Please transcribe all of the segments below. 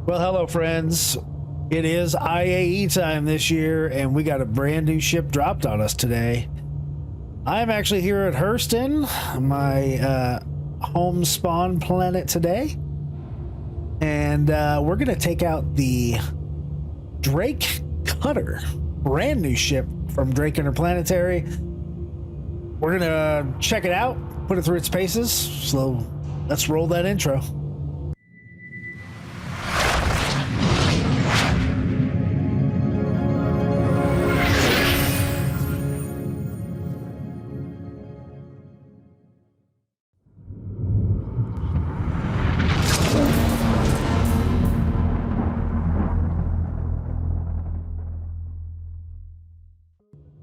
Well, hello, friends. It is IAE time this year, and we got a brand new ship dropped on us today. I'm actually here at Hurston, my home spawn planet today, and we're going to take out the Drake Cutter, brand new ship from Drake Interplanetary. We're going to check it out, put it through its paces, so let's roll that intro.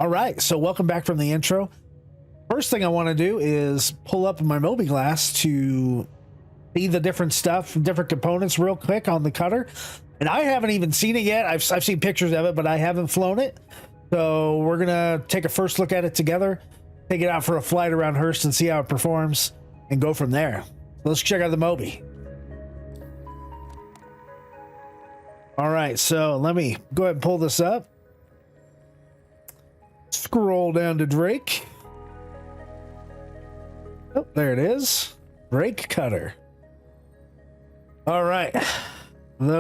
All right, so welcome back from the intro. First thing I want to do is pull up my Moby glass to see the different stuff, different components real quick on the cutter. And I haven't even seen it yet. I've seen pictures of it, but I haven't flown it. So we're going to take a first look at it together, take it out for a flight around Hurston, see how it performs, and go from there. Let's check out the Moby. All right, so let me go ahead and pull this up. Scroll down to Drake. Oh, there it is. Drake Cutter. All right.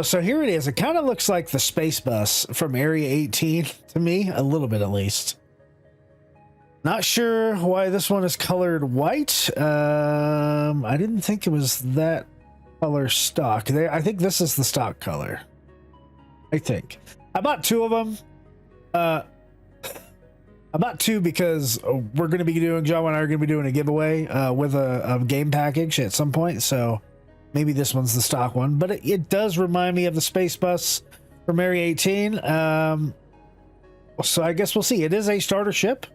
So here it is. It kind of looks like the space bus from Area 18 to me, a little bit at least. Not sure why this one is colored white. I didn't think it was that color stock. I think this is the stock color. I think. I bought two of them. I bought two because we're going to be doing, Jawa and I are going to be doing a giveaway with a game package at some point. So maybe this one's the stock one, but it does remind me of the space bus from Area 18. So I guess we'll see. It is a starter ship.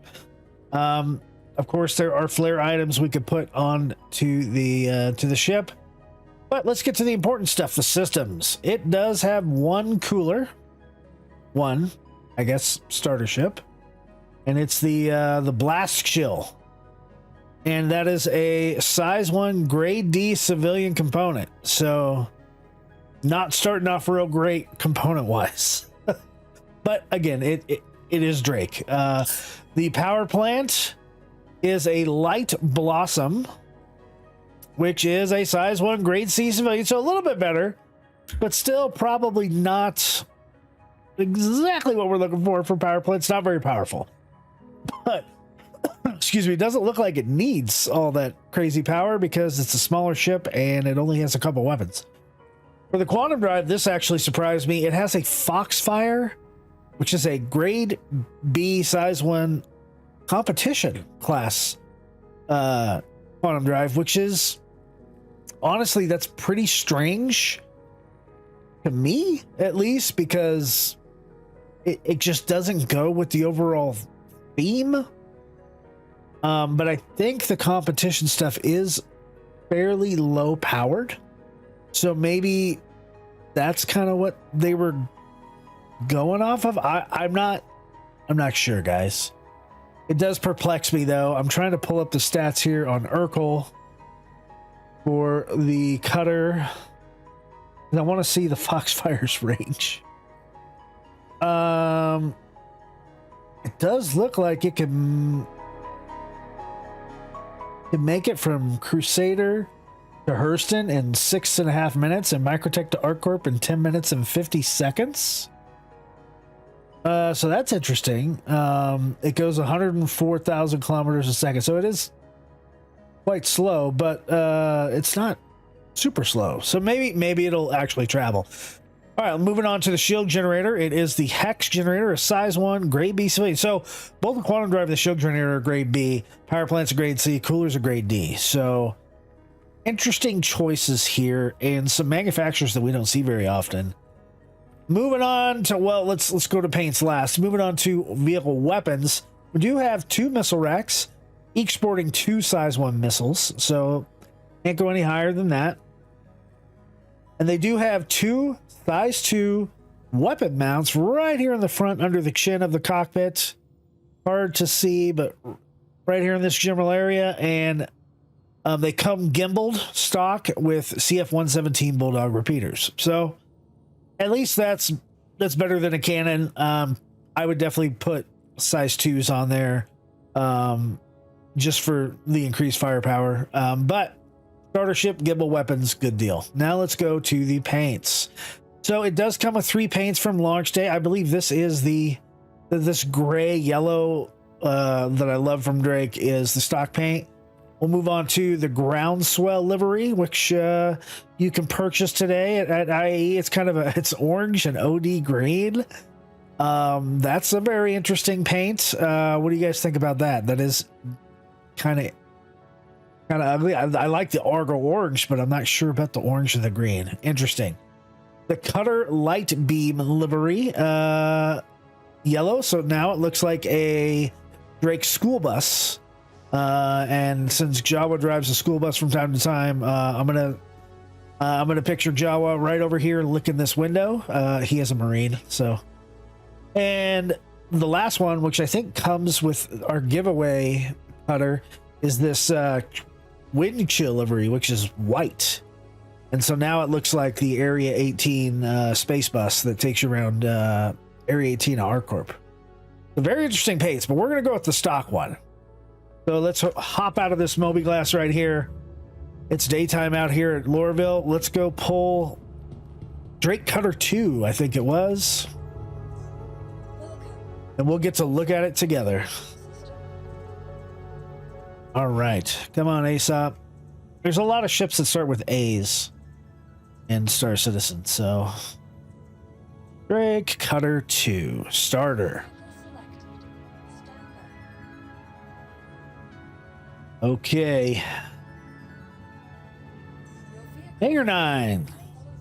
Of course, there are flare items we could put on to the ship, but let's get to the important stuff. The systems. It does have one cooler, I guess, starter ship. And it's the Blast Chill, and that is a size 1 grade D civilian component. So not starting off real great component wise, but again, it is Drake. The power plant is a Light Blossom, which is a size 1 grade C civilian, so a little bit better, but still probably not exactly what we're looking for power plant. It's not very powerful. But excuse me, it doesn't look like it needs all that crazy power because it's a smaller ship and it only has a couple weapons. For the quantum drive, this actually surprised me. It has a Foxfire, which is a grade B size 1 competition class quantum drive, which is honestly, that's pretty strange to me, at least, because it just doesn't go with the overall theme. But I think the competition stuff is fairly low powered, so maybe that's kind of what they were going off of. I'm not sure, guys. It does perplex me though. I'm trying to pull up the stats here on Urkel for the cutter, and I want to see the Foxfire's range. It does look like it can make it from Crusader to Hurston in 6.5 minutes, and Microtech to ArcCorp in 10 minutes and 50 seconds. So that's interesting. It goes 104,000 kilometers a second, so it is quite slow, but it's not super slow. So maybe it'll actually travel. All right, moving on to the shield generator. It is the Hex generator, a size 1 grade B civilian. So both the quantum drive and the shield generator are grade B. Power plant's a grade C. Coolers are grade D. So interesting choices here, and some manufacturers that we don't see very often. Moving on to, well, let's go to paints last. Moving on to vehicle weapons. We do have 2 missile racks, each sporting 2 size 1 missiles. So can't go any higher than that. And they do have 2 size 2 weapon mounts right here in the front under the chin of the cockpit. Hard to see, but right here in this general area. And they come gimbaled stock with CF-117 Bulldog repeaters. So at least that's better than a cannon. I would definitely put size 2s on there, just for the increased firepower. But starter ship, gimbal weapons, good deal. Now let's go to the paints. So it does come with 3 paints from launch day. I believe this is this gray yellow that I love from Drake is the stock paint. We'll move on to the Groundswell livery, which you can purchase today at IAE. It's kind of it's orange and OD green. That's a very interesting paint. What do you guys think about that? That is kind of ugly. I like the Argo orange, but I'm not sure about the orange and the green. Interesting. The Cutter Light Beam livery, yellow. So now it looks like a Drake school bus. And since Jawa drives a school bus from time to time, I'm gonna picture Jawa right over here licking this window. He is a Marine, so. And the last one, which I think comes with our giveaway cutter, is this wind chill livery, which is white. And so now it looks like the Area 18 space bus that takes you around Area 18 ArcCorp. So very interesting paints, but we're gonna go with the stock one. So let's hop out of this Mobi-Glass right here. It's daytime out here at Lorville. Let's go pull Drake Cutter 2, I think it was. And we'll get to look at it together. All right. Come on, Aesop. There's a lot of ships that start with A's in Star Citizen, so... Drake Cutter 2, starter. Okay. Hangar 9.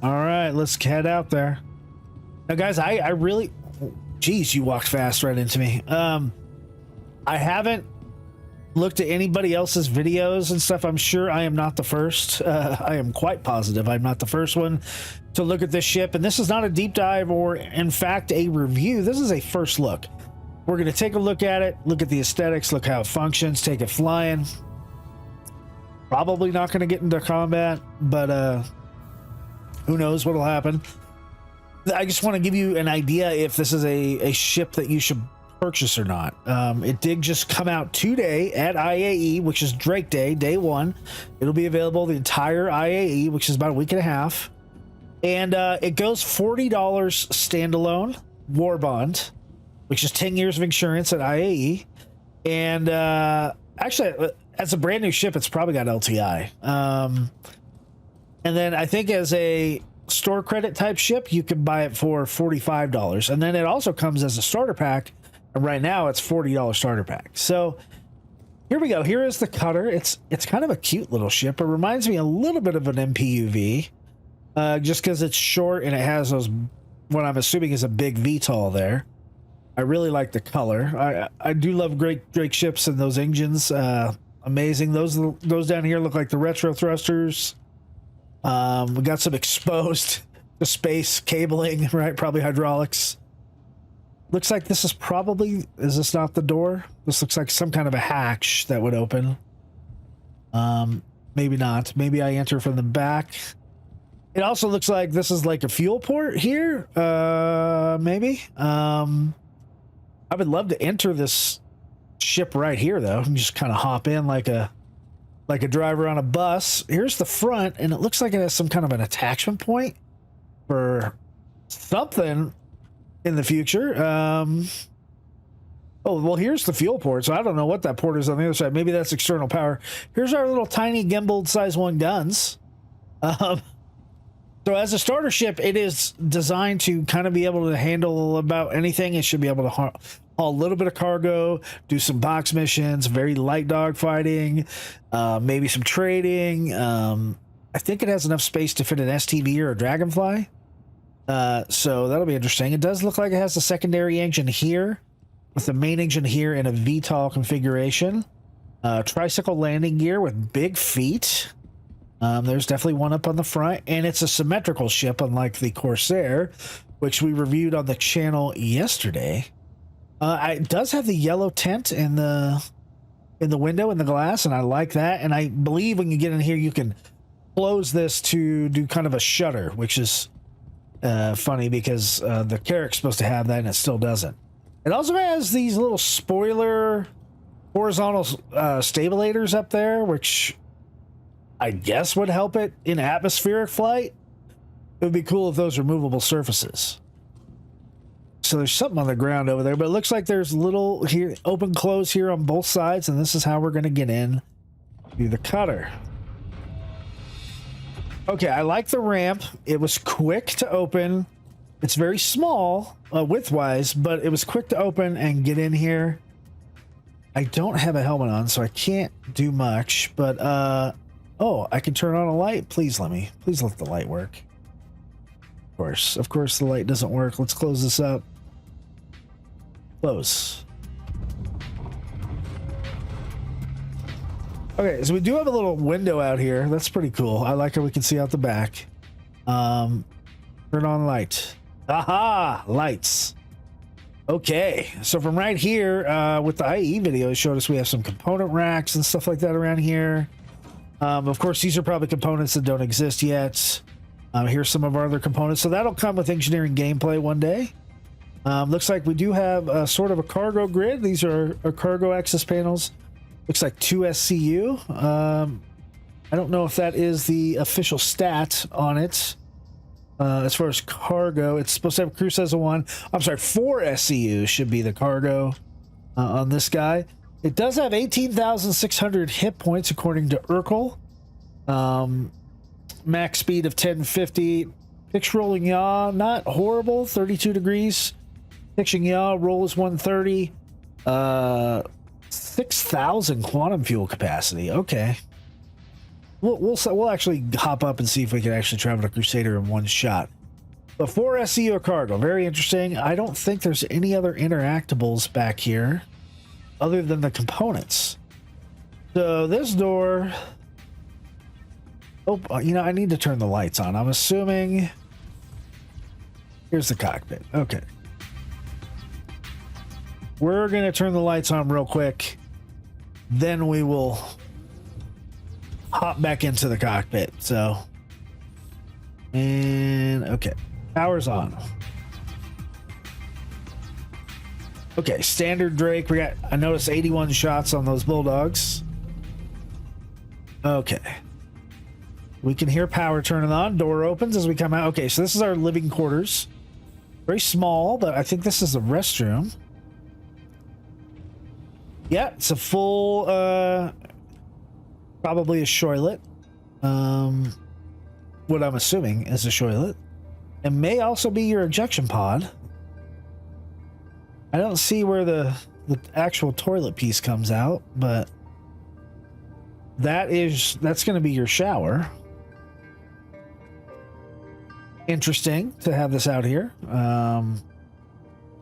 All right, let's head out there. Now, guys, I really... Geez, you walked fast right into me. I haven't looked at anybody else's videos and stuff. I'm sure I am not the first. I am quite positive I'm not the first one to look at this ship. And this is not a deep dive or, in fact, a review. This is a first look. We're going to take a look at it, look at the aesthetics, look how it functions, take it flying. Probably not going to get into combat, but who knows what'll happen. I just want to give you an idea if this is a ship that you should purchase or not. It did just come out today at IAE, which is Drake Day, day 1. It'll be available the entire IAE, which is about a week and a half. And it goes $40 standalone, war bond, which is 10 years of insurance at IAE. And actually, as a brand new ship, it's probably got LTI. And then I think as a store credit type ship, you can buy it for $45. And then it also comes as a starter pack. And right now it's $40 starter pack. So here we go. Here is the cutter. It's kind of a cute little ship. It reminds me a little bit of an MPUV, just because it's short and it has those, what I'm assuming is a big VTOL there. I really like the color. I do love Drake ships and those engines. Amazing. Those down here look like the retro thrusters. We got some exposed to space cabling, right? Probably hydraulics. Looks like this is probably, is this not the door? This looks like some kind of a hatch that would open. Maybe not. Maybe I enter from the back. It also looks like this is like a fuel port here. Maybe. I would love to enter this ship right here, though. And just kind of hop in like a driver on a bus. Here's the front, and it looks like it has some kind of an attachment point for something in the future. Oh, well, here's the fuel port, so I don't know what that port is on the other side. Maybe that's external power. Here's our little tiny gimbaled size 1 guns. So as a starter ship, it is designed to kind of be able to handle about anything. It should be able to haul a little bit of cargo, do some box missions, very light dogfighting, maybe some trading. I think it has enough space to fit an STV or a Dragonfly. So that'll be interesting. It does look like it has a secondary engine here with the main engine here in a VTOL configuration. Tricycle landing gear with big feet. There's definitely one up on the front, and it's a symmetrical ship, unlike the Corsair, which we reviewed on the channel yesterday. It does have the yellow tint in the window in the glass, and I like that. And I believe when you get in here, you can close this to do kind of a shutter, which is funny because the Carrack's supposed to have that and it still doesn't. It also has these little spoiler horizontal stabilators up there, which I guess would help it in atmospheric flight. It would be cool if those were movable surfaces. So there's something on the ground over there, but it looks like there's little here open close here on both sides, and this is how we're going to get in to the cutter. Okay, I like the ramp. It was quick to open. It's very small width-wise, but it was quick to open and get in here. I don't have a helmet on, so I can't do much, but oh, I can turn on a light. Please let the light work. Of course the light doesn't work. Let's close this up. Close. Okay, so we do have a little window out here. That's pretty cool. I like how we can see out the back. Turn on light. Aha! Lights. Okay, so from right here, with the IAE video, it showed us we have some component racks and stuff like that around here. Of course, these are probably components that don't exist yet. Here's some of our other components. So that'll come with engineering gameplay one day. Looks like we do have sort of a cargo grid. These are our cargo access panels. Looks like 2 SCU. I don't know if that is the official stat on it. As far as cargo, it's supposed to have a crew size of 1. I'm sorry, 4 SCU should be the cargo on this guy. It does have 18,600 hit points according to Urkel. Max speed of 1050. Pitch rolling yaw, not horrible, 32 degrees. Pitching yaw, roll is 130. 6,000 quantum fuel capacity. Okay. We'll actually hop up and see if we can actually travel to Crusader in one shot. But 4 SCU cargo, very interesting. I don't think there's any other interactables back here other than the components. So this door... Oh, you know, I need to turn the lights on. I'm assuming... Here's the cockpit. Okay. We're going to turn the lights on real quick. Then we will hop back into the cockpit. So... And... Okay. Power's on. Okay, standard Drake. We got... I noticed 81 shots on those Bulldogs. Okay. We can hear power turning on. Door opens as we come out. Okay, so this is our living quarters. Very small, but I think this is the restroom. Yeah, it's a full, probably a shoilet. What I'm assuming is a shoilet. It may also be your ejection pod. I don't see where the actual toilet piece comes out, but that's going to be your shower. Interesting to have this out here.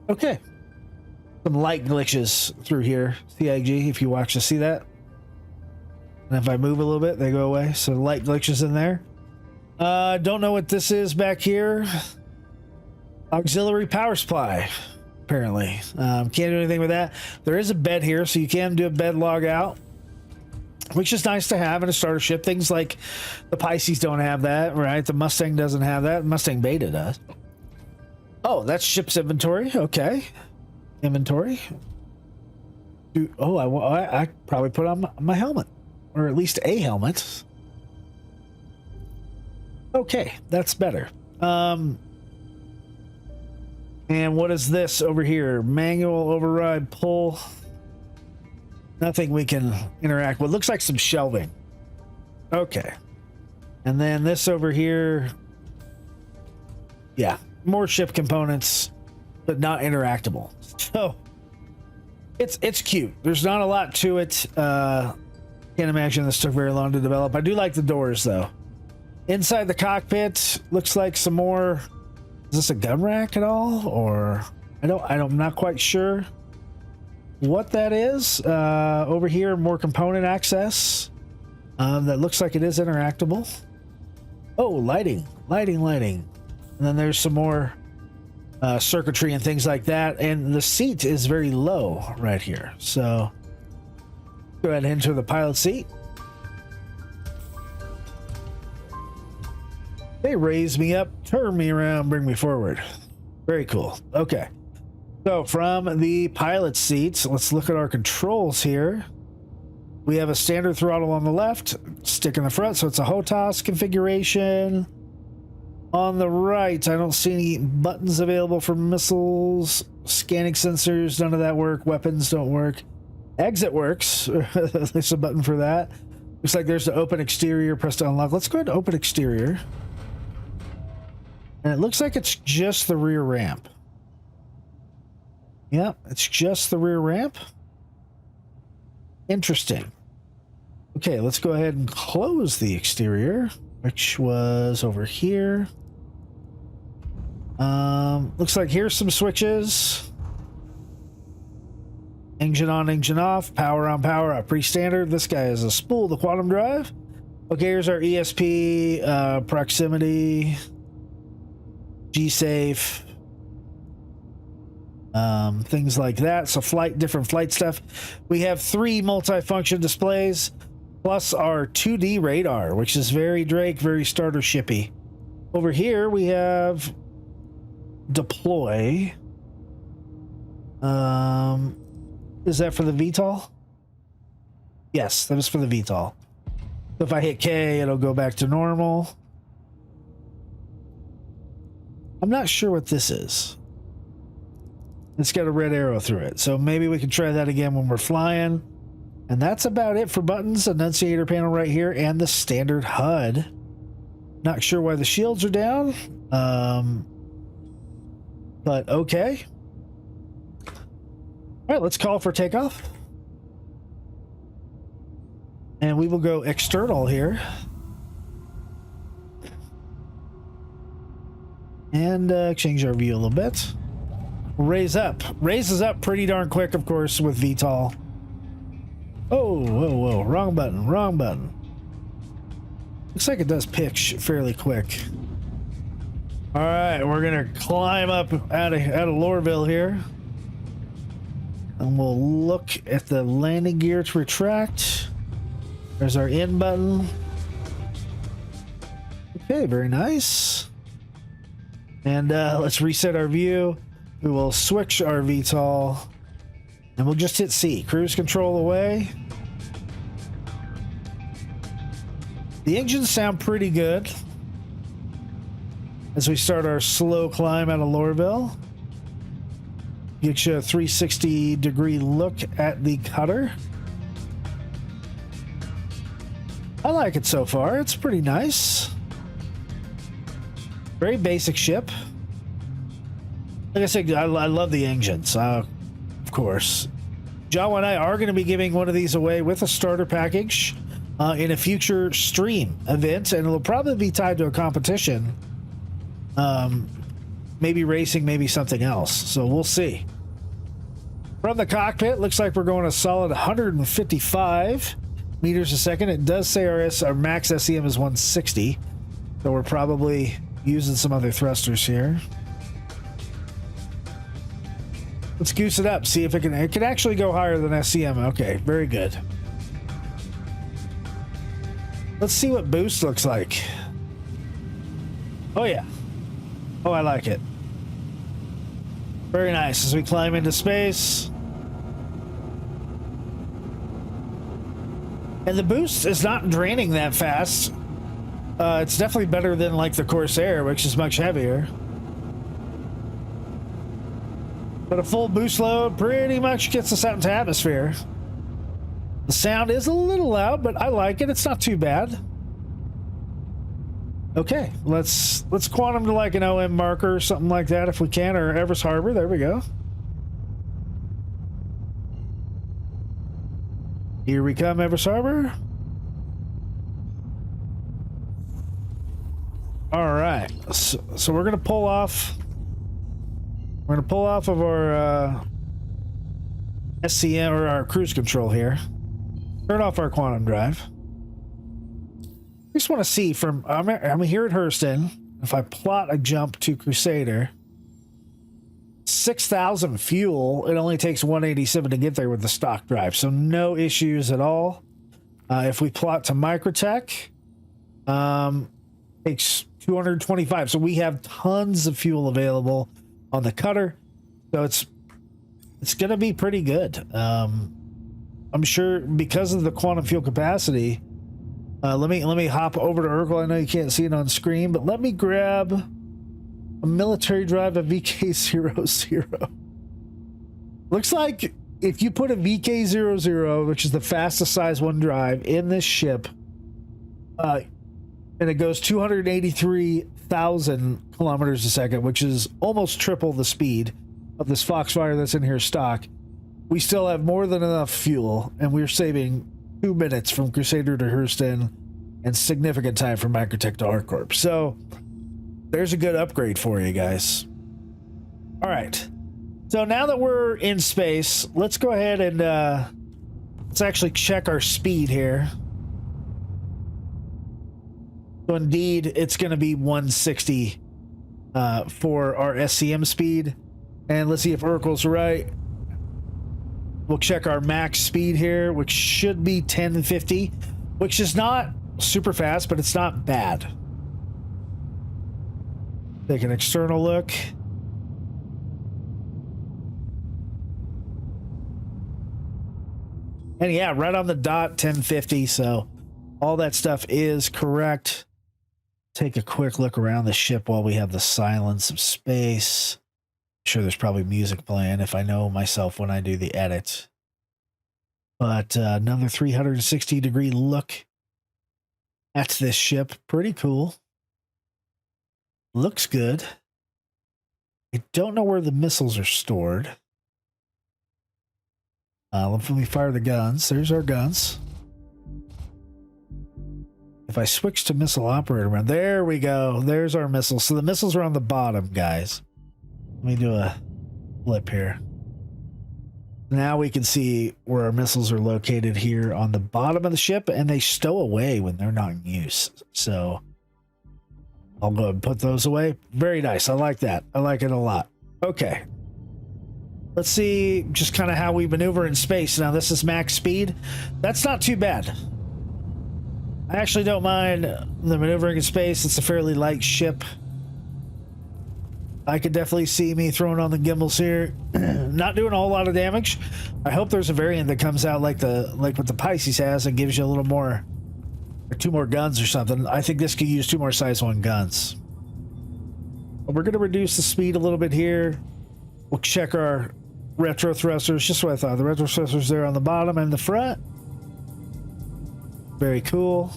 Okay. Some light glitches through here. CIG, if you watch to see that. And if I move a little bit, they go away. So light glitches in there. Don't know what this is back here. Auxiliary power supply, apparently. Can't do anything with that. There is a bed here, so you can do a bed log out, which is nice to have in a starter ship. Things like the Pisces don't have that, right? The Mustang doesn't have that. Mustang Beta does. Oh, that's ship's inventory. Okay. Inventory. I probably put on my helmet, or at least a helmet. Okay, that's better. And what is this over here? Manual override pull. Nothing we can interact with. Looks like some shelving. Okay. And then this over here. Yeah, more ship components, but not interactable. So it's cute. There's not a lot to it. Can't imagine this took very long to develop. I do like the doors though. Inside the cockpit looks like some more. Is this a gun rack at all? Or I'm not quite sure what that is. Over here, more component access. That looks like it is interactable. Oh, lighting. And then there's some more circuitry and things like that. And the seat is very low right here. So go ahead and enter the pilot seat. They raise me up, turn me around, bring me forward. Very cool. Okay. So from the pilot seats, let's look at our controls here. We have a standard throttle on the left, stick in the front, so it's a HOTAS configuration. On the right, I don't see any buttons available for missiles, scanning sensors, none of that work. Weapons don't work. Exit works. There's a button for that. Looks like there's the open exterior, press to unlock. Let's go ahead and open exterior. And it looks like it's just the rear ramp. Yep, it's just the rear ramp. Interesting. Okay, let's go ahead and close the exterior, which was over here. Looks like here's some switches. Engine on, engine off, power on, power off. Pretty standard. This guy is a spool, the quantum drive. Okay, here's our ESP, proximity, G-safe, things like that. So different flight stuff. We have 3 multi-function displays, plus our 2D radar, which is very Drake, very starter shippy. Over here we have deploy. Is that for the VTOL? Yes, that is for the VTOL. So if I hit K, it'll go back to normal. I'm not sure what this is. It's got a red arrow through it, so maybe we can try that again when we're flying. And that's about it for buttons. Annunciator panel right here and the standard HUD. Not sure why the shields are down, but okay. All right, let's call for takeoff. And we will go external here. And change our view a little bit. Raise up. Raises up pretty darn quick, of course, with VTOL. Oh, whoa, whoa. Wrong button, wrong button. Looks like it does pitch fairly quick. All right, we're going to climb up out of Lorville here. And we'll look at the landing gear to retract. There's our in button. Okay, very nice. And let's reset our view. We will switch our VTOL. And we'll just hit C. Cruise control away. The engines sound pretty good as we start our slow climb out of Lorville. Get you a 360-degree look at the cutter. I like it so far. It's pretty nice. Very basic ship. Like I said, I love the engines, of course. Jawa and I are going to be giving one of these away with a starter package in a future stream event, and it'll probably be tied to a competition. Maybe racing, maybe something else. So we'll see. From the cockpit, looks like we're going a solid 155 meters a second. It does say our max SEM is 160. So we're probably using some other thrusters here. Let's goose it up, see if it can actually go higher than SEM. Okay, very good. Let's see what boost looks like. Oh yeah. Oh, I like it. Very nice as we climb into space. And the boost is not draining that fast. It's definitely better than like the Corsair, which is much heavier. But a full boost load pretty much gets us out into atmosphere. The sound is a little loud, but I like it. It's not too bad. Okay, let's quantum to like an OM marker or something like that if we can, or Everest Harbor. There we go. Here we come, Everest Harbor. All right, so we're gonna pull off. We're gonna pull off of our SCM or our cruise control here. Turn off our quantum drive. I just want to see from I'm here at Hurston. If I plot a jump to Crusader, 6,000 fuel. It only takes 187 to get there with the stock drive, so no issues at all. If we plot to Microtech, takes 225. So we have tons of fuel available on the cutter. So it's gonna be pretty good. I'm sure because of the quantum fuel capacity. Let me hop over to Urkel. I know you can't see it on screen, but let me grab a military drive, a VK00. Looks like if you put a VK00, which is the fastest size one drive, in this ship, and it goes 283,000 kilometers a second, which is almost triple the speed of this Foxfire that's in here stock, we still have more than enough fuel, and we're saving 2 minutes from Crusader to Hurston and significant time from Microtech to ArcCorp. So there's a good upgrade for you guys. All right. So now that we're in space, let's go ahead and let's actually check our speed here. So indeed, it's going to be 160 for our SCM speed. And let's see if Urkel's right. We'll check our max speed here, which should be 1050, which is not super fast, but it's not bad. Take an external look. And yeah, right on the dot, 1050. So all that stuff is correct. Take a quick look around the ship while we have the silence of space. I'm sure there's probably music playing if I know myself when I do the edit. But another 360-degree look at this ship. Pretty cool. Looks good. I don't know where the missiles are stored. Let me fire the guns. There's our guns. If I switch to missile operator mode, there we go. There's our missiles. So the missiles are on the bottom, guys. Let me do a flip here. Now we can see where our missiles are located here on the bottom of the ship, and they stow away when they're not in use. So I'll go and put those away. Very nice. I like that. I like it a lot. Okay. Let's see just kind of how we maneuver in space. Now, this is max speed. That's not too bad. I actually don't mind the maneuvering in space. It's a fairly light ship. I could definitely see me throwing on the gimbals here. Not doing a whole lot of damage. I hope there's a variant that comes out like what the Pisces has and gives you a little more, or 2 more guns or something. I think this could use 2 more size 1 guns. But we're going to reduce the speed a little bit here. We'll check our retro thrusters. Just what I thought. The retro thrusters there on the bottom and the front. Very cool.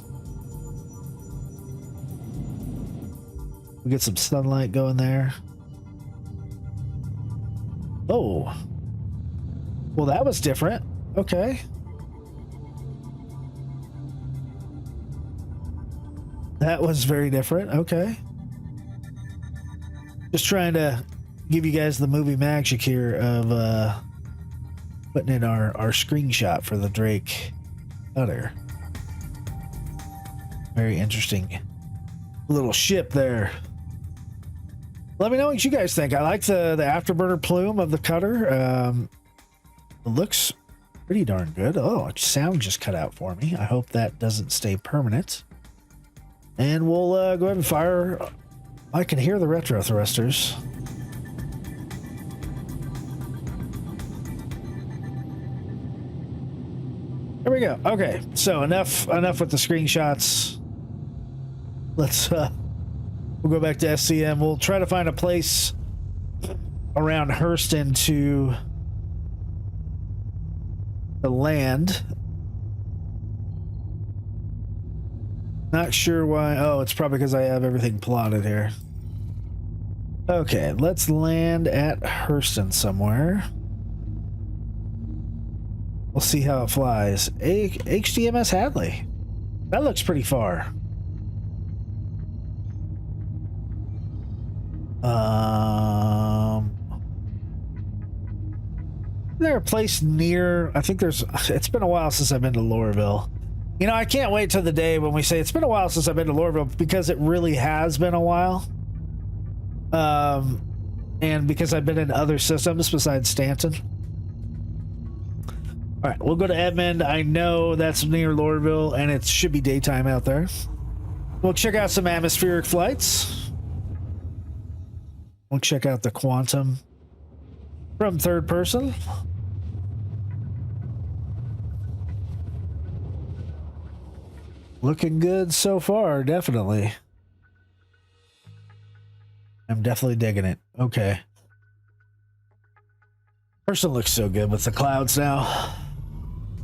We get some sunlight going there. Oh. Well, that was different. Okay. That was very different. Okay. Just trying to give you guys the movie magic here of putting in our screenshot for the Drake cutter. Very interesting little ship there. Let me know what you guys think. I like the afterburner plume of the cutter. It looks pretty darn good. Oh, sound just cut out for me. I hope that doesn't stay permanent. And we'll go ahead and fire. I can hear the retro thrusters. There we go. Okay, so enough with the screenshots. Let's we'll go back to SCM. We'll try to find a place around Hurston to land. Not sure why. Oh, it's probably because I have everything plotted here. Okay, let's land at Hurston somewhere. We'll see how it flies. HDMS Hadley. That looks pretty far. There a place near? I think there's. It's been a while since I've been to Lorville. You know, I can't wait till the day when we say it's been a while since I've been to Lorville, because it really has been a while. And because I've been in other systems besides Stanton. All right, we'll go to Edmond. I know that's near Lorville, and it should be daytime out there. We'll check out some atmospheric flights. We'll check out the Quantum from third person. Looking good so far, definitely. I'm definitely digging it. Okay. Person looks so good with the clouds now.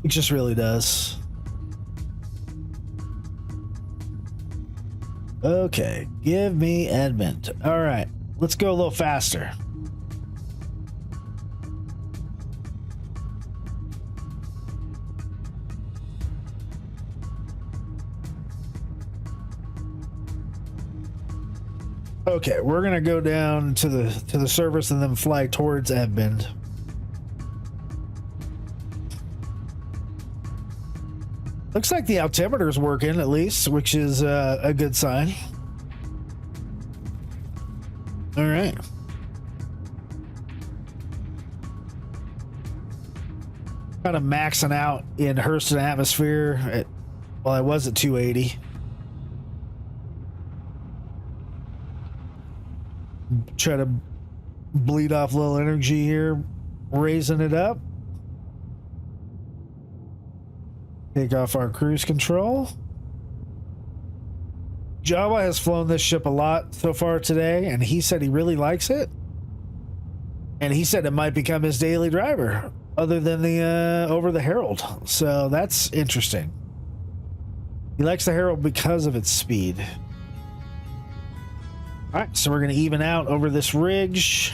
It just really does. Okay, give me Edmund. All right, let's go a little faster. Okay, we're gonna go down to the surface and then fly towards Edmund. Looks like the altimeter's working at least, which is a good sign. All right. Kind of maxing out in Hurston atmosphere. Well, I was at 280. Try to bleed off a little energy here, raising it up. Take off our cruise control. Jawa has flown this ship a lot so far today, and he said he really likes it. And he said it might become his daily driver, other than the over the Herald. So that's interesting. He likes the Herald because of its speed. All right, so we're going to even out over this ridge.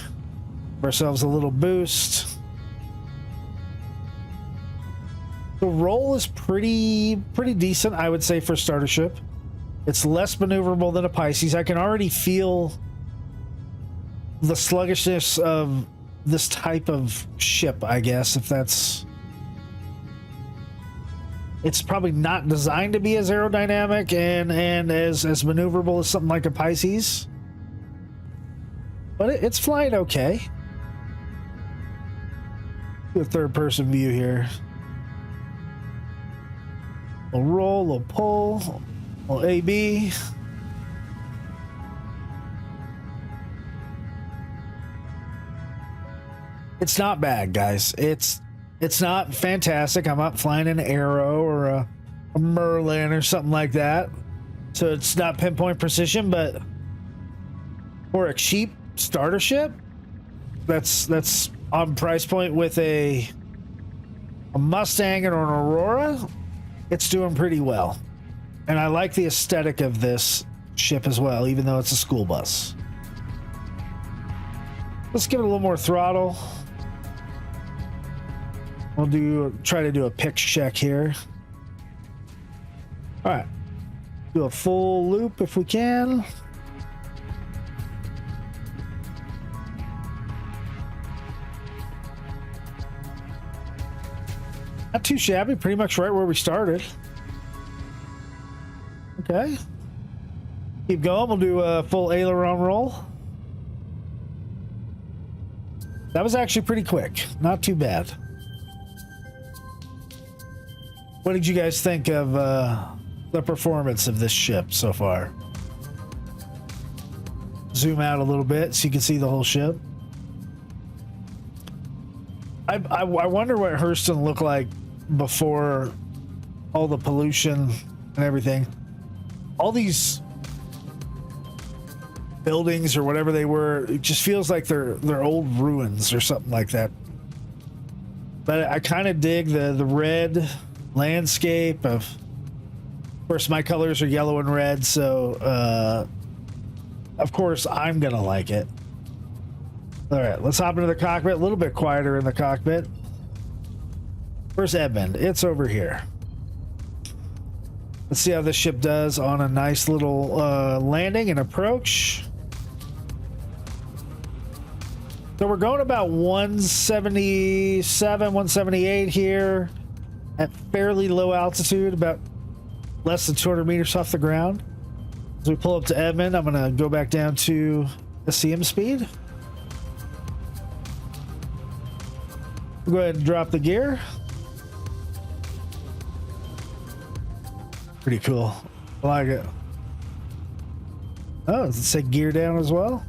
Give ourselves a little boost. The roll is pretty decent, I would say, for a starter ship. It's less maneuverable than a Pisces. I can already feel the sluggishness of this type of ship, I guess, if that's... It's probably not designed to be as aerodynamic and as maneuverable as something like a Pisces. But it's flying okay. Do a third-person view here. A roll, a pull, a AB. It's not bad, guys. It's not fantastic. I'm not flying an Arrow or a Merlin or something like that, so it's not pinpoint precision. But for a cheap starter ship, that's on price point with a Mustang or an Aurora. It's doing pretty well. And I like the aesthetic of this ship as well, even though it's a school bus. Let's give it a little more throttle. We'll try to do a pitch check here. All right. Do a full loop if we can. Not too shabby, pretty much right where we started. Okay. Keep going, we'll do a full aileron roll. That was actually pretty quick, not too bad. What did you guys think of the performance of this ship so far? Zoom out a little bit so you can see the whole ship. I wonder what Hurston looked like before all the pollution and everything. All these buildings or whatever they were, it just feels like they're old ruins or something like that. But I kind of dig the red landscape. Of course, my colors are yellow and red, so of course I'm gonna like it. All right, let's hop into the cockpit. A little bit quieter in the cockpit. Where's Edmund? It's over here. Let's see how this ship does on a nice little landing and approach. So we're going about 177, 178 here at fairly low altitude, about less than 200 meters off the ground. As we pull up to Edmund, I'm going to go back down to SCM speed. We'll go ahead and drop the gear. Pretty cool. I like it. Oh, does it say gear down as well?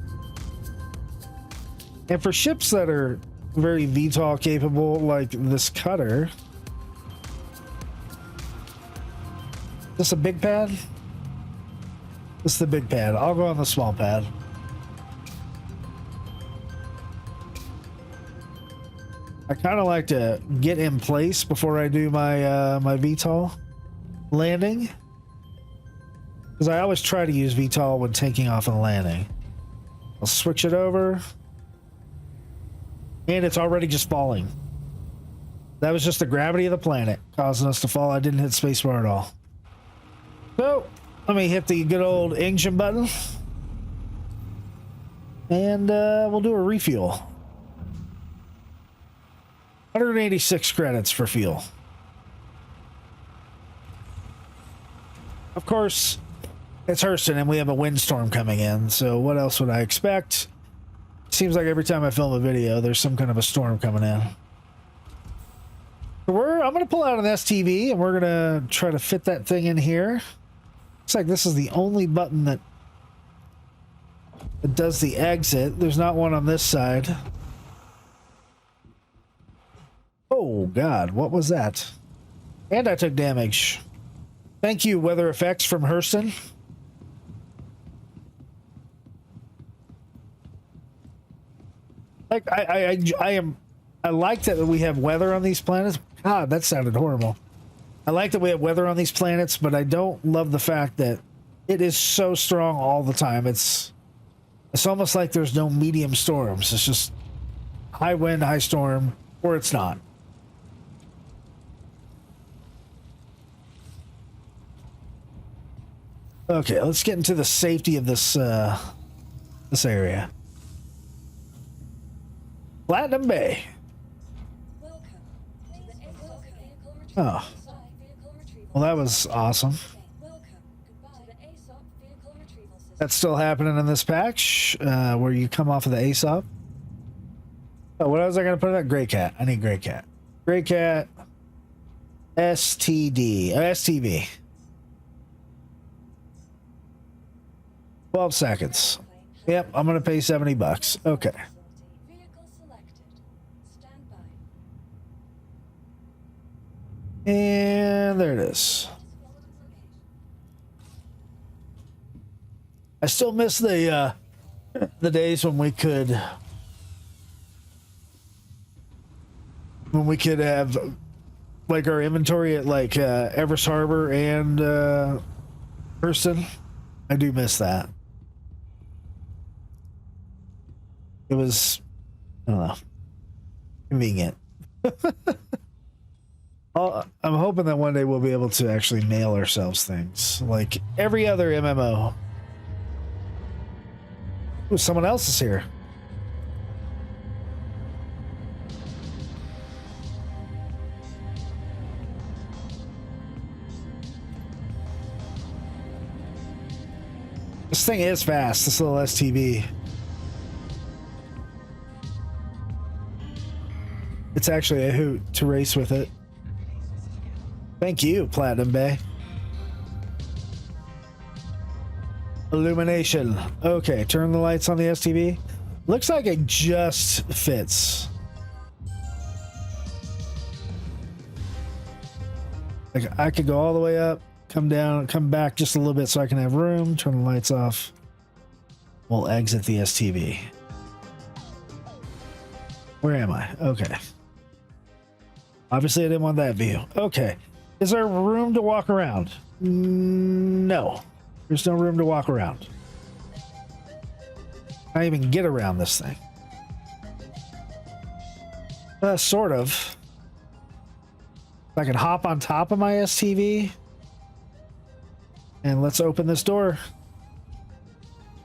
And for ships that are very VTOL capable, like this cutter, is this a big pad? This is the big pad. I'll go on the small pad. I kind of like to get in place before I do my my VTOL landing, because I always try to use VTOL when taking off and landing. I'll switch it over, and it's already just falling. That was just the gravity of the planet causing us to fall. I didn't hit spacebar at all. So let me hit the good old engine button, and we'll do a refuel. 186 credits for fuel. Of course, it's Hurston and we have a windstorm coming in, so what else would I expect? Seems like every time I film a video, there's some kind of a storm coming in. I'm going to pull out an STV and we're going to try to fit that thing in here. Looks like this is the only button that does the exit. There's not one on this side. Oh God, what was that? And I took damage. Thank you, weather effects from Hurston. Like I like that we have weather on these planets. God, that sounded horrible. I like that we have weather on these planets, but I don't love the fact that it is so strong all the time. It's almost like there's no medium storms. It's just high wind, high storm, or it's not. Okay, let's get into the safety of this this area. Platinum Bay. Oh. Well, that was awesome. That's still happening in this patch, where you come off of the ASOP. Oh, what was I going to put in that? Greycat. I need Greycat. Greycat. STD. STV. 12 seconds. Yep, I'm going to pay $70. Okay. And there it is. I still miss the days when we could have like our inventory at like Everest Harbor and Hurston. I do miss that. It was, I don't know, convenient. I'm hoping that one day we'll be able to actually mail ourselves things like every other MMO. Ooh, someone else is here. This thing is fast, this little STV. It's actually a hoot to race with it. Thank you, Platinum Bay. Illumination. Okay, turn the lights on the STV. Looks like it just fits. Like I could go all the way up, come down, come back just a little bit so I can have room, turn the lights off. We'll exit the STV. Where am I? Okay. Obviously I didn't want that view. Okay. Is there room to walk around? No. There's no room to walk around. Can't even get around this thing. Sort of. I can hop on top of my STV. And let's open this door.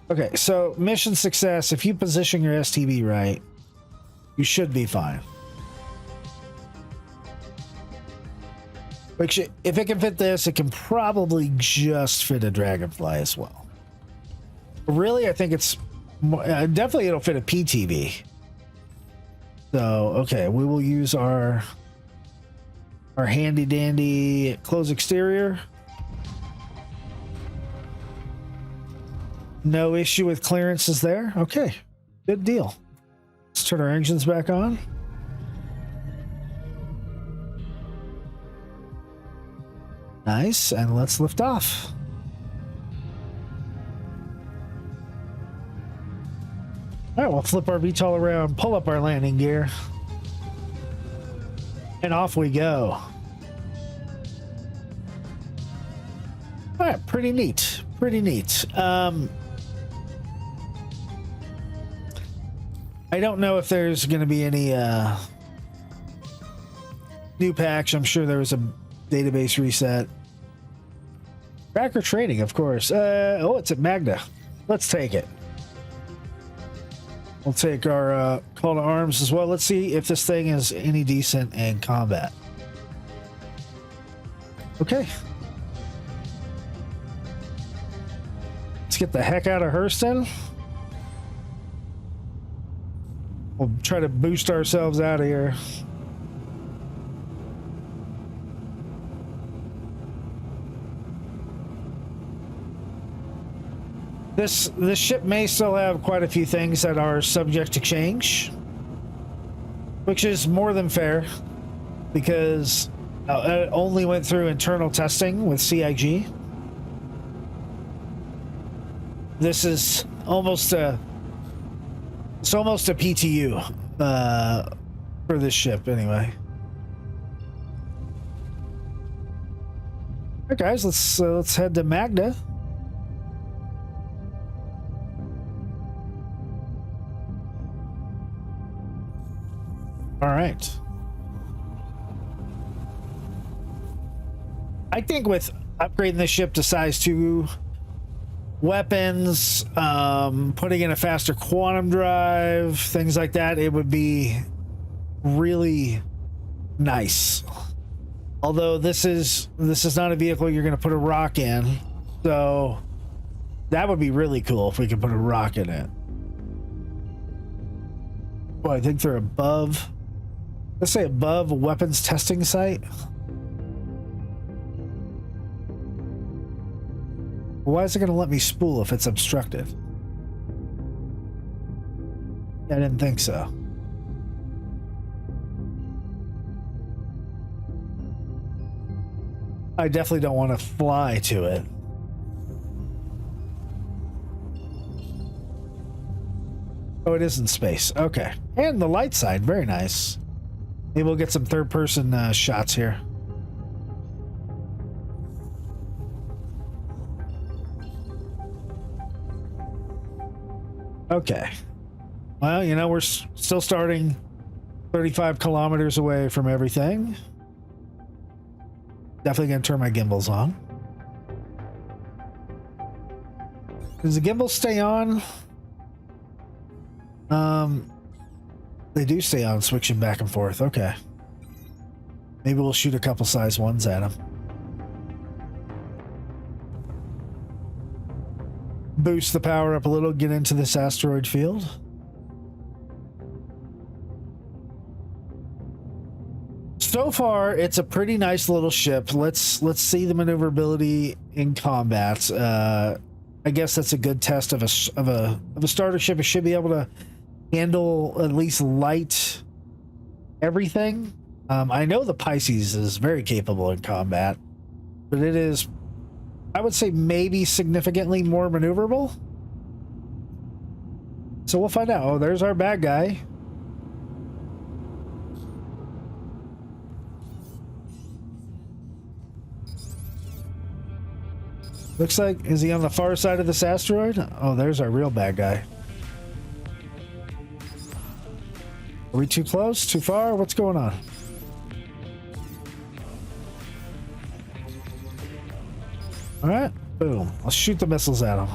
Okay, so mission success. If you position your STV right, you should be fine. Which, if it can fit this, it can probably just fit a Dragonfly as well. Really, I think it's definitely it'll fit a PTV. So, okay, we will use our handy dandy close exterior. No issue with clearances there. Okay, good deal. Let's turn our engines back on. Nice, and let's lift off. All right, we'll flip our VTOL around, pull up our landing gear, and off we go. All right, pretty neat, pretty neat. I don't know if there's going to be any new patch. I'm sure there was a database reset. Tracker training, of course. Oh, it's at Magna. Let's take it. We'll take our call to arms as well. Let's see if this thing is any decent in combat. Okay. Let's get the heck out of Hurston. We'll try to boost ourselves out of here. This ship may still have quite a few things that are subject to change, which is more than fair because it only went through internal testing with CIG. This is almost a PTU for this ship anyway. All right, guys, let's head to Magna. All right. I think with upgrading the ship to size 2 weapons, putting in a faster quantum drive, things like that, it would be really nice. Although this is not a vehicle you're going to put a rock in, so that would be really cool if we could put a rock in it. Well, I think they're above. Let's say above a weapons testing site. Why is it going to let me spool if it's obstructed? I didn't think so. I definitely don't want to fly to it. Oh, it is in space. Okay. And the light side. Very nice. Maybe we'll get some third-person shots here. Okay. Well, you know, we're still starting 35 kilometers away from everything. Definitely going to turn my gimbals on. Does the gimbal stay on? They do stay on, switching back and forth. Okay. Maybe we'll shoot a couple size 1s at them. Boost the power up a little, get into this asteroid field. So far, it's a pretty nice little ship. Let's see the maneuverability in combat. I guess that's a good test of a starter ship. It should be able to handle at least light everything. I know the Pisces is very capable in combat, but it is, I would say, maybe significantly more maneuverable. So we'll find out. Oh, there's our bad guy. Looks like, is he on the far side of this asteroid? Oh, there's our real bad guy. Are we too close? Too far? What's going on? All right, boom. I'll shoot the missiles at him.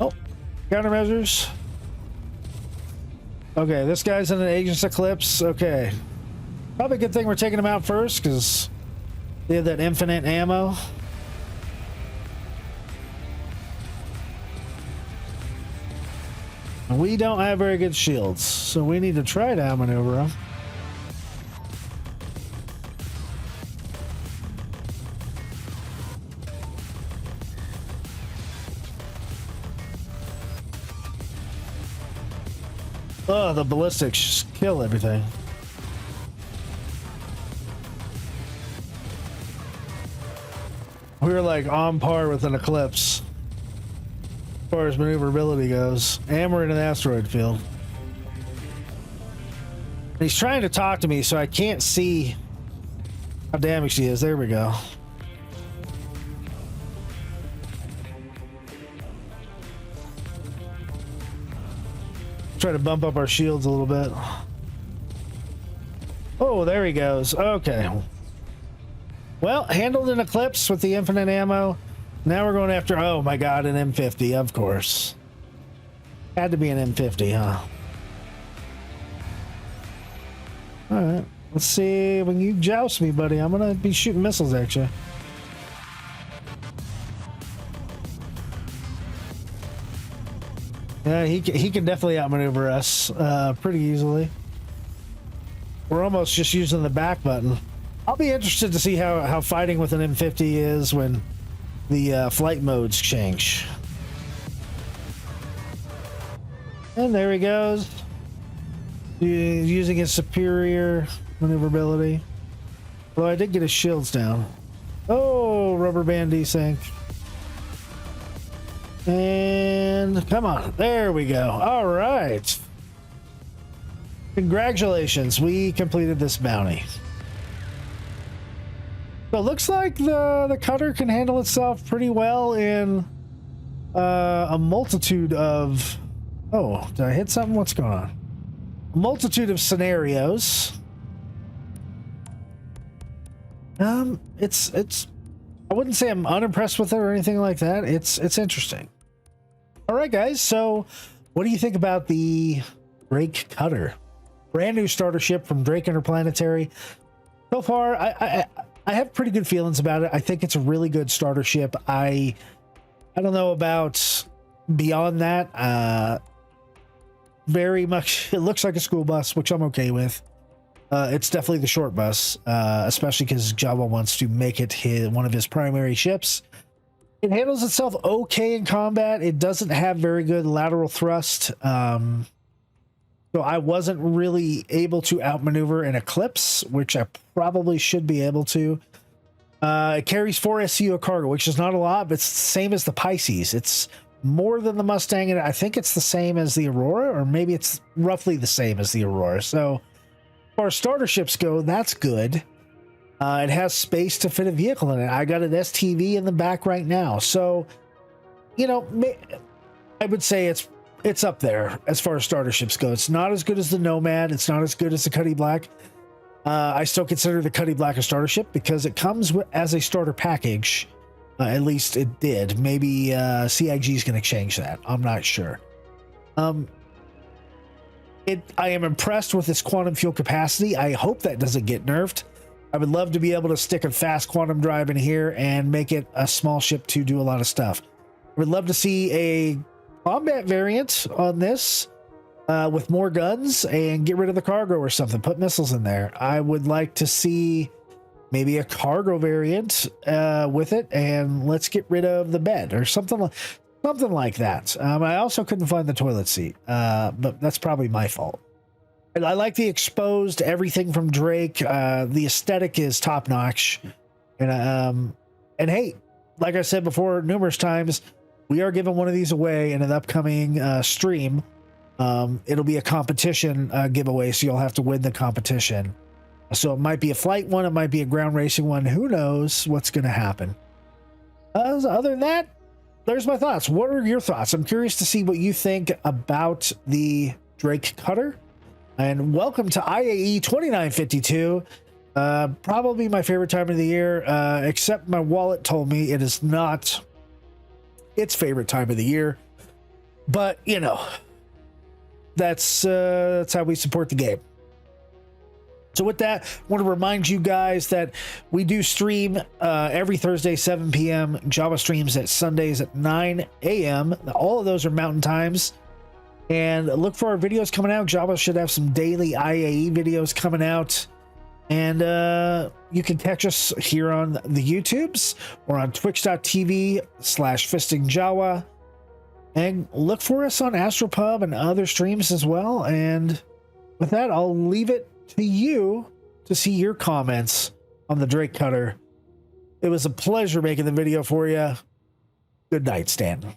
Oh, countermeasures. Okay, this guy's in an Agent's Eclipse. Okay. Probably a good thing we're taking him out first, because they have that infinite ammo. And we don't have very good shields, so we need to try to outmaneuver them. Oh, the ballistics just kill everything. We're like on par with an Eclipse as far as maneuverability goes. And we're in an asteroid field. And he's trying to talk to me, so I can't see how damaged he is. There we go. Try to bump up our shields a little bit. Oh, there he goes. Okay. Well, handled an Eclipse with the infinite ammo. Now we're going after, oh my god, an M50, of course. Had to be an M50, huh? Alright. Let's see when you joust me, buddy. I'm gonna be shooting missiles at you. Yeah, he can definitely outmaneuver us pretty easily. We're almost just using the back button. I'll be interested to see how fighting with an M50 is when the flight modes change. And there he goes. Using his superior maneuverability. Well, I did get his shields down. Oh, rubber band desync. And come on, there we go. All right. Congratulations, we completed this bounty. So it looks like the cutter can handle itself pretty well in a multitude of... Oh, did I hit something? What's going on? A multitude of scenarios. It's I wouldn't say I'm unimpressed with it or anything like that. It's interesting. All right, guys. So, what do you think about the Drake Cutter? Brand new starter ship from Drake Interplanetary. So far, I have pretty good feelings about it. I think it's a really good starter ship. I don't know about beyond that. Very much, it looks like a school bus, which I'm okay with. It's definitely the short bus, especially because Jawa wants to make it one of his primary ships. It handles itself okay in combat. It doesn't have very good lateral thrust. So I wasn't really able to outmaneuver an Eclipse, which I probably should be able to. It carries 4 SCU of cargo, which is not a lot, but it's the same as the Pisces. It's more than the Mustang, and I think it's the same as the Aurora, or maybe it's roughly the same as the Aurora. So as far as starter ships go, that's good. It has space to fit a vehicle in it. I got an STV in the back right now. So, you know, I would say it's up there as far as starter ships go. It's not as good as the Nomad. It's not as good as the Cuddy Black. I still consider the Cuddy Black a starter ship because it comes as a starter package. At least it did. Maybe CIG is going to change that. I'm not sure. I am impressed with its quantum fuel capacity. I hope that doesn't get nerfed. I would love to be able to stick a fast quantum drive in here and make it a small ship to do a lot of stuff. I would love to see a combat variant on this with more guns and get rid of the cargo or something. Put missiles in there. I would like to see maybe a cargo variant with it, and let's get rid of the bed or something like that. I also couldn't find the toilet seat, but that's probably my fault. I like the exposed everything from Drake. The aesthetic is top notch, and hey, like I said before numerous times, we are giving one of these away in an upcoming stream. It'll be a competition giveaway, so you'll have to win the competition. So it might be a flight one, it might be a ground racing one. Who knows what's going to happen? Other than that, there's my thoughts. What are your thoughts? I'm curious to see what you think about the Drake Cutter. And welcome to IAE 2952. Probably my favorite time of the year, except my wallet told me it is not its favorite time of the year. But, you know, that's how we support the game. So with that, I want to remind you guys that we do stream every Thursday, 7 p.m. Jawa streams at Sundays at 9 a.m. All of those are mountain times. And look for our videos coming out. Jawa should have some daily IAE videos coming out. And you can catch us here on the YouTubes or on twitch.tv/fistingjawa. And look for us on Astropub and other streams as well. And with that, I'll leave it to you to see your comments on the Drake Cutter. It was a pleasure making the video for you. Good night, Stan.